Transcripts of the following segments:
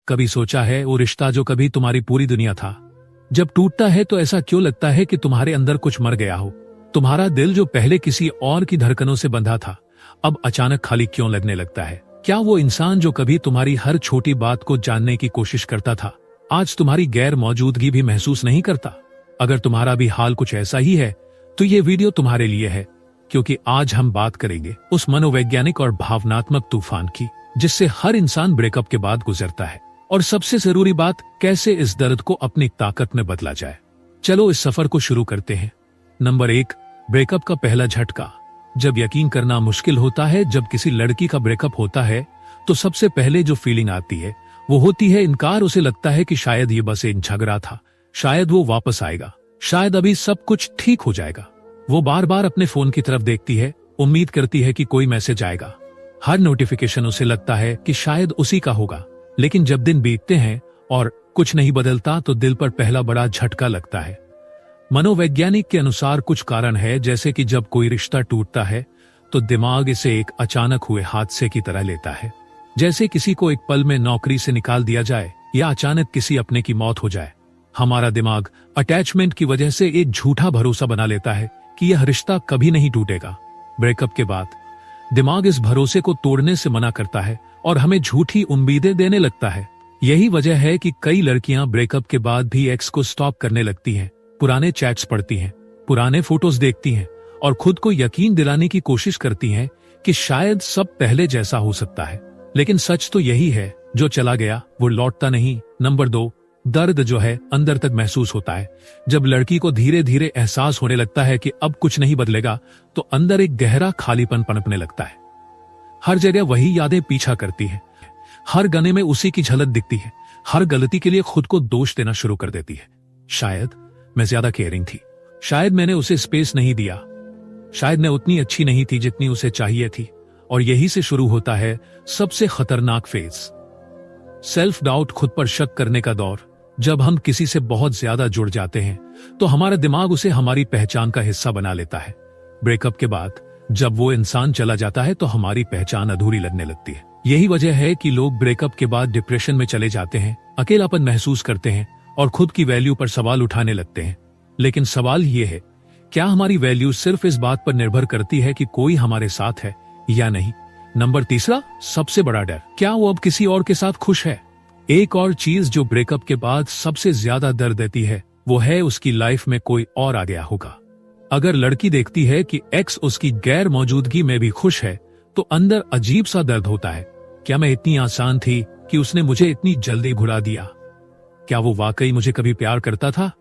कभी सोचा है वो रिश्ता जो कभी तुम्हारी पूरी दुनिया था, जब टूटता है तो ऐसा क्यों लगता है कि तुम्हारे अंदर कुछ मर गया हो? तुम्हारा दिल जो पहले किसी और की धड़कनों से बंधा था, अब अचानक खाली क्यों लगने लगता है? क्या वो इंसान जो कभी तुम्हारी हर छोटी बात को जानने की कोशिश करता था, आज तुम्हारी गैर मौजूदगी भी महसूस नहीं करता? अगर तुम्हारा भी हाल कुछ ऐसा ही है तो ये वीडियो तुम्हारे लिए है, क्योंकि आज हम बात करेंगे उस मनोवैज्ञानिक और भावनात्मक तूफान की जिससे हर इंसान ब्रेकअप के बाद गुजरता है। और सबसे जरूरी बात, कैसे इस दर्द को अपनी ताकत में बदला जाए। चलो इस सफर को शुरू करते हैं। नंबर 1, ब्रेकअप का पहला झटका। जब यकीन करना मुश्किल होता है, जब किसी लड़की का ब्रेकअप होता है तो सबसे पहले जो फीलिंग आती है वो होती है इनकार। उसे लगता है कि शायद ये बस एक झगड़ा था, शायद वो वापस आएगा, शायद अभी सब कुछ ठीक हो जाएगा। वो बार बार अपने फोन की तरफ देखती है, उम्मीद करती है कि कोई मैसेज आएगा। हर नोटिफिकेशन उसे लगता है कि शायद उसी का होगा। लेकिन जब दिन बीतते हैं और कुछ नहीं बदलता तो दिल पर पहला बड़ा झटका लगता है। मनोवैज्ञानिक के अनुसार कुछ कारण है, जैसे कि जब कोई रिश्ता टूटता है तो दिमाग इसे एक अचानक हुए हादसे की तरह लेता है। जैसे किसी को एक पल में नौकरी से निकाल दिया जाए या अचानक किसी अपने की मौत हो जाए। हमारा दिमाग अटैचमेंट की वजह से एक झूठा भरोसा बना लेता है कि यह रिश्ता कभी नहीं टूटेगा। ब्रेकअप के बाद दिमाग इस भरोसे को तोड़ने से मना करता है और हमें झूठी उम्मीदें देने लगता है। यही वजह है कि कई लड़कियां ब्रेकअप के बाद भी एक्स को स्टॉक करने लगती हैं, पुराने चैट्स पढ़ती हैं, पुराने फोटोज देखती हैं और खुद को यकीन दिलाने की कोशिश करती हैं कि शायद सब पहले जैसा हो सकता है। लेकिन सच तो यही है, जो चला गया वो लौटता नहीं। नंबर 2, दर्द जो है अंदर तक महसूस होता है। जब लड़की को धीरे धीरे एहसास होने लगता है कि अब कुछ नहीं बदलेगा तो अंदर एक गहरा खालीपन पनपने लगता है। हर जगह वही यादें पीछा करती हैं, हर गाने में उसी की झलक दिखती है, हर गलती के लिए खुद को दोष देना शुरू कर देती है। शायद मैं ज्यादा केयरिंग थी, शायद मैंने उसे स्पेस नहीं दिया, शायद मैं उतनी अच्छी नहीं थी जितनी उसे चाहिए थी। और यही से शुरू होता है सबसे खतरनाक फेज, सेल्फ डाउट, खुद पर शक करने का दौर। जब हम किसी से बहुत ज्यादा जुड़ जाते हैं तो हमारा दिमाग उसे हमारी पहचान का हिस्सा बना लेता है। ब्रेकअप के बाद जब वो इंसान चला जाता है तो हमारी पहचान अधूरी लगने लगती है। यही वजह है कि लोग ब्रेकअप के बाद डिप्रेशन में चले जाते हैं, अकेलापन महसूस करते हैं और खुद की वैल्यू पर सवाल उठाने लगते हैं। लेकिन सवाल ये है, क्या हमारी वैल्यू सिर्फ इस बात पर निर्भर करती है कि कोई हमारे साथ है या नहीं? नंबर 3, सबसे बड़ा डर, क्या वो अब किसी और के साथ खुश है? एक और चीज जो ब्रेकअप के बाद सबसे ज्यादा दर्द देती है वो है उसकी लाइफ में कोई और आ गया होगा। अगर लड़की देखती है कि एक्स उसकी गैर मौजूदगी में भी खुश है तो अंदर अजीब सा दर्द होता है। क्या मैं इतनी आसान थी कि उसने मुझे इतनी जल्दी भुला दिया? क्या वो वाकई मुझे कभी प्यार करता था?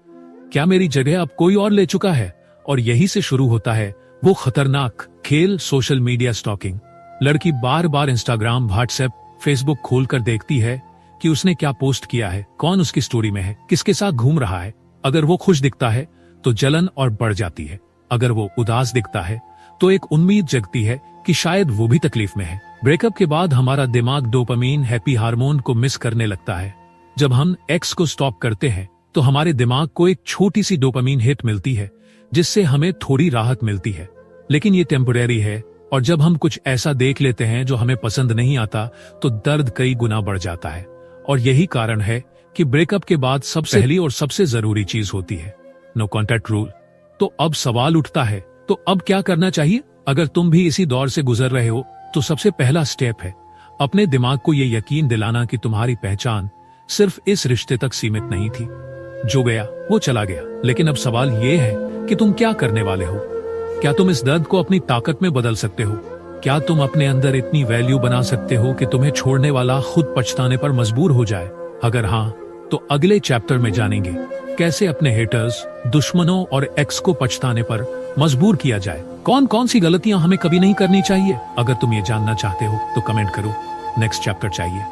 क्या मेरी जगह अब कोई और ले चुका है? और यही से शुरू होता है वो खतरनाक खेल, सोशल मीडिया स्टॉकिंग। लड़की बार बार इंस्टाग्राम, व्हाट्सएप, फेसबुक खोलकर देखती है कि उसने क्या पोस्ट किया है, कौन उसकी स्टोरी में है, किसके साथ घूम रहा है। अगर वो खुश दिखता है तो जलन और बढ़ जाती है, अगर वो उदास दिखता है तो एक उम्मीद जगती है कि शायद वो भी तकलीफ में है। ब्रेकअप के बाद हमारा दिमाग डोपामीन, हैप्पी हार्मोन को मिस करने लगता है। जब हम एक्स को स्टॉप करते हैं तो हमारे दिमाग को एक छोटी सी डोपामीन हिट मिलती है जिससे हमें थोड़ी राहत मिलती है, लेकिन ये टेम्परेरी है। और जब हम कुछ ऐसा देख लेते हैं जो हमें पसंद नहीं आता तो दर्द कई गुना बढ़ जाता है। और यही कारण है कि ब्रेकअप के बाद सबसे पहली और सबसे जरूरी चीज होती है नो कॉन्टैक्ट रूल। तो अब सवाल उठता है, तो अब क्या करना चाहिए? अगर तुम भी इसी दौर से गुजर रहे हो तो सबसे पहला स्टेप है अपने दिमाग को ये यकीन दिलाना कि तुम्हारी पहचान सिर्फ इस रिश्ते तक सीमित नहीं थी। जो गया वो चला गया, लेकिन अब सवाल ये है कि तुम क्या करने वाले हो? क्या तुम इस दर्द को अपनी ताकत में बदल सकते हो? क्या तुम अपने अंदर इतनी वैल्यू बना सकते हो कि तुम्हें छोड़ने वाला खुद पछताने पर मजबूर हो जाए? अगर हाँ, तो अगले चैप्टर में जानेंगे कैसे अपने हेटर्स, दुश्मनों और एक्स को पछताने पर मजबूर किया जाए। कौन कौन सी गलतियां हमें कभी नहीं करनी चाहिए। अगर तुम ये जानना चाहते हो तो कमेंट करो, नेक्स्ट चैप्टर चाहिए।